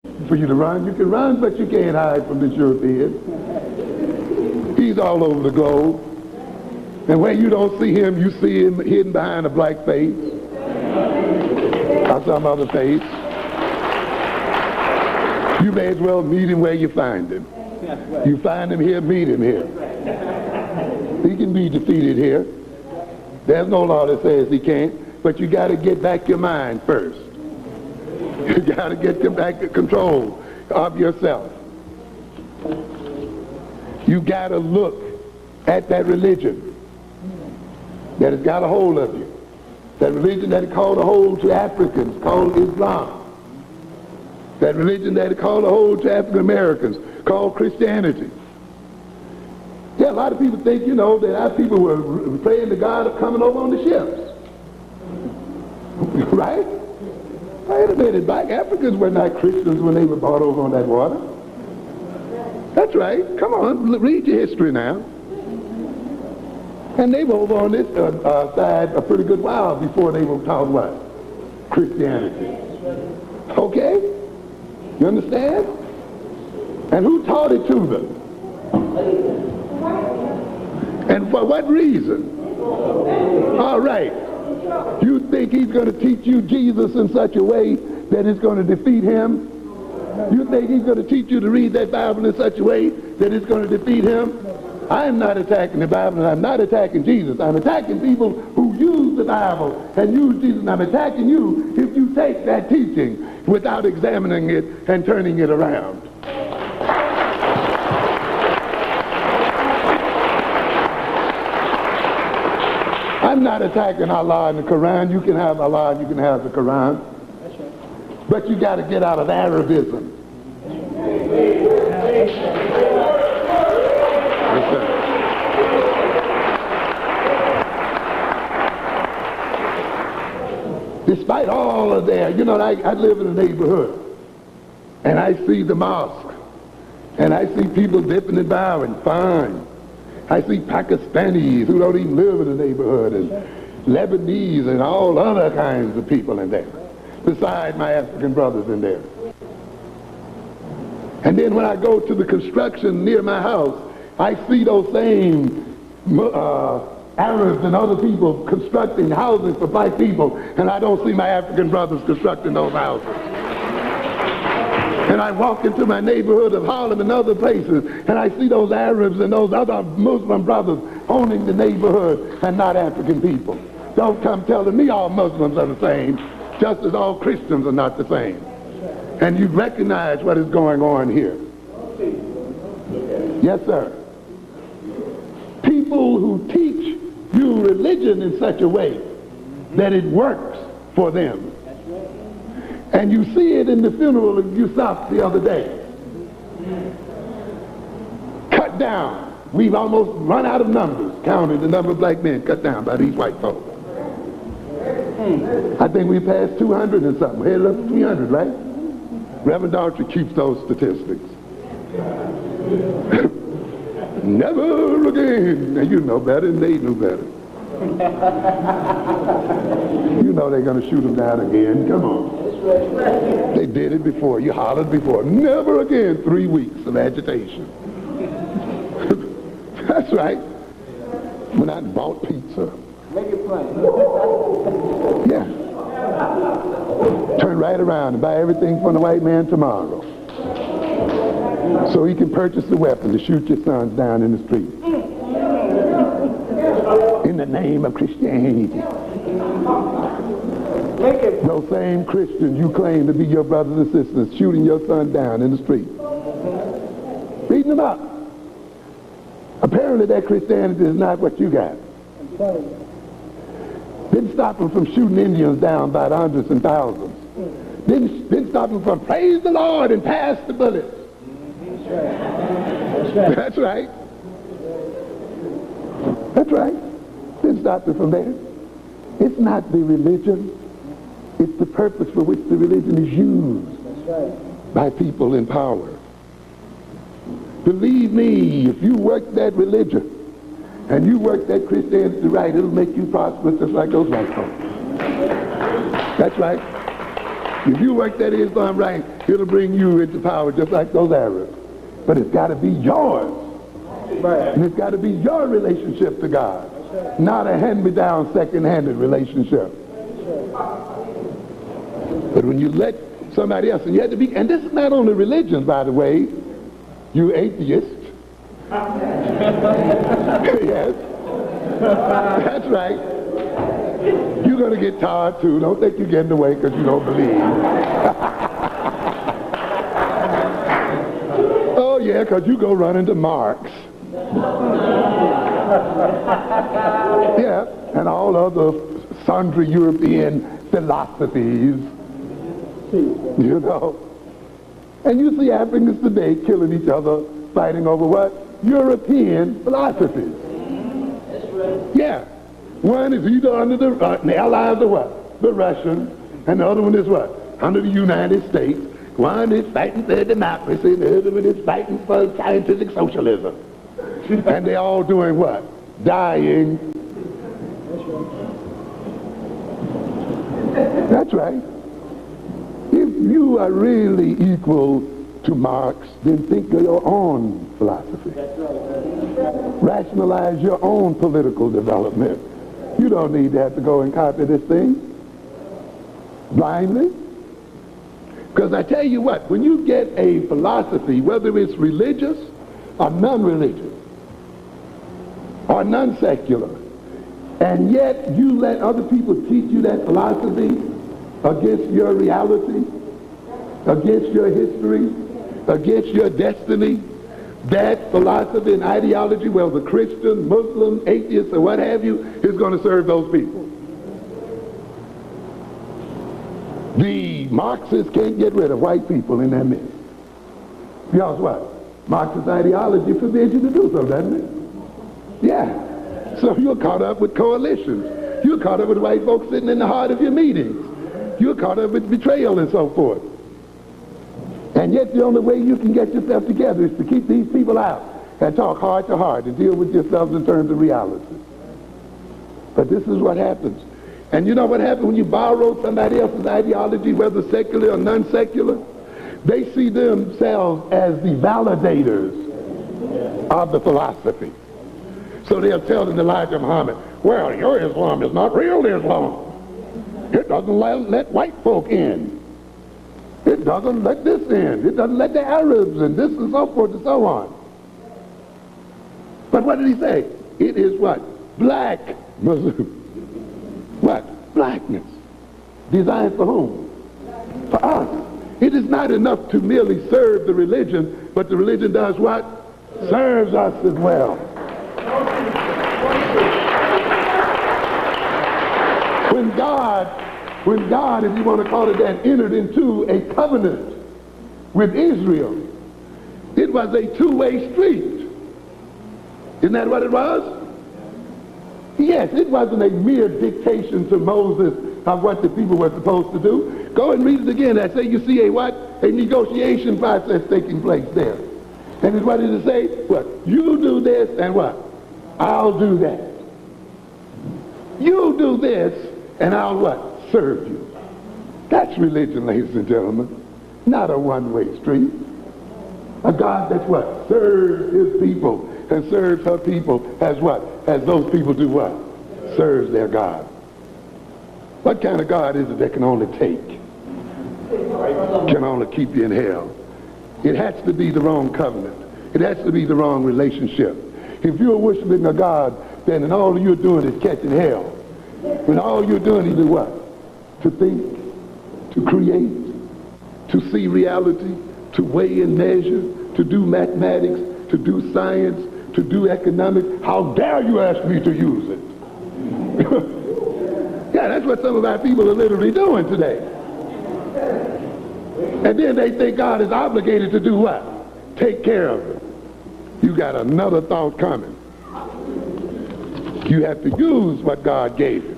For you to run, you can run, but you can't hide from the European. He's all over the globe. And where you don't see him, you see him hidden behind a black face or some other face. You may as well meet him where you find him. You find him here, meet him here. He can be defeated here. There's no law that says he can't, but you got to get back your mind first. You got to get back to control of yourself. You got to look at that religion that has got a hold of you. That religion that is called a hold to Africans, called Islam. That religion that is called a hold to African Americans, called Christianity. Yeah, a lot of people think, that our people were praying to God of coming over on the ships. Right? Wait a minute, black Africans were not Christians when they were brought over on that water. That's right. Come on, read your history now. And they were over on this side a pretty good while before they were taught what? Christianity. Okay? You understand? And who taught it to them? And for what reason? All right. You think he's going to teach you Jesus in such a way that it's going to defeat him? You think he's going to teach you to read that Bible in such a way that it's going to defeat him? I am not attacking the Bible, and I'm not attacking Jesus. I'm attacking people who use the Bible and use Jesus. And I'm attacking you if you take that teaching without examining it and turning it around. I'm not attacking Allah and the Quran. You can have Allah and you can have the Quran. But you got to get out of Arabism. Despite all of that, I live in a neighborhood, and I see the mosque, and I see people dipping and bowing, fine. I see Pakistanis who don't even live in the neighborhood, and Lebanese and all other kinds of people in there, besides my African brothers in there. And then when I go to the construction near my house, I see those same Arabs and other people constructing houses for black people, and I don't see my African brothers constructing those houses. And I walk into my neighborhood of Harlem and other places, and I see those Arabs and those other Muslim brothers owning the neighborhood and not African people. Don't come telling me all Muslims are the same, just as all Christians are not the same. And you recognize what is going on here. Yes, sir. People who teach you religion in such a way that it works for them. And you see it in the funeral of Yusuf the other day. Cut down. We've almost run out of numbers, counting the number of black men cut down by these white folks. I think we passed 200 and something. Headed up to 300, right? Reverend Daughtry keeps those statistics. Never again. And you know better and they knew better. You know they're going to shoot them down again. Come on. They did it before. You hollered before. Never again. 3 weeks of agitation. That's right. When I bought pizza. Make it plain. Yeah. Turn right around and buy everything from the white man tomorrow. So he can purchase the weapon to shoot your sons down in the street. In the name of Christianity. Those same Christians you claim to be your brothers and sisters shooting your son down in the street. Beating them up. Apparently that Christianity is not what you got. Didn't stop them from shooting Indians down by the hundreds and thousands. Didn't stop them from praise the Lord and pass the bullets. That's right. That's right. Didn't stop them from there. It's not the religion. It's the purpose for which the religion is used by people in power. Believe me, if you work that religion and you work that Christianity right, it'll make you prosperous just like those white folks. That's right. If you work that Islam right, it'll bring you into power just like those Arabs. But it's got to be yours. And it's got to be your relationship to God, not a hand-me-down, second-handed relationship. But when you let somebody else, and you have to be, and this is not only religion, by the way, you atheist. Yes, that's right. You're going to get tired too. Don't think you're getting away because you don't believe. Oh yeah, because you go run into Marx. Yeah, and all other sundry European philosophies, you know. And you see Africans today killing each other, fighting over what? European philosophies. Yeah. One is either under the allies of what? The Russians, and the other one is what? Under the United States. One is fighting for democracy, the other one is fighting for scientific socialism. And they're all doing what? Dying. That's right. If you are really equal to Marx, then think of your own philosophy. Rationalize your own political development. You don't need to have to go and copy this thing blindly. Because I tell you what, when you get a philosophy, whether it's religious or non-religious or non-secular, and yet you let other people teach you that philosophy against your reality, against your history, against your destiny, that philosophy and ideology, whether Christian, Muslim, atheist, or what have you, is going to serve those people. The Marxists can't get rid of white people in their midst. Because what? Marxist ideology forbids you to do so, doesn't it? Yeah. So you're caught up with coalitions. You're caught up with white folks sitting in the heart of your meetings. You're caught up with betrayal and so forth. And yet the only way you can get yourself together is to keep these people out and talk heart to heart and deal with yourselves in terms of reality. But this is what happens. And you know what happens when you borrow somebody else's ideology, whether secular or non-secular? They see themselves as the validators of the philosophy. So they'll tell Elijah Muhammad, well, your Islam is not real Islam. It doesn't let white folk in. It doesn't let this in. It doesn't let the Arabs in. This and so forth and so on. But what did he say? It is what? Black Muslim. What? Blackness. Designed for whom? For us. It is not enough to merely serve the religion, but the religion does what? Serves us as well. When God, if you want to call it that, entered into a covenant with Israel, it was a two-way street. Isn't that what it was? Yes, it wasn't a mere dictation to Moses of what the people were supposed to do. Go and read it again. I say you see a what? A negotiation process taking place there. And what did it say? What? You do this and what? I'll do that. You do this and I'll what? Serve you. That's religion, ladies and gentlemen. Not a one-way street. A God that's what? Serves his people and serves her people as what? As those people do what? Serves their God. What kind of God is it that can only take? Can only keep you in hell? It has to be the wrong covenant. It has to be the wrong relationship. If you're worshiping a God, then all you're doing is catching hell. When all you're doing is what? To think, to create, to see reality, to weigh and measure, to do mathematics, to do science, to do economics. How dare you ask me to use it? Yeah, that's what some of our people are literally doing today. And then they think God is obligated to do what? Take care of it. You got another thought coming. You have to use what God gave you.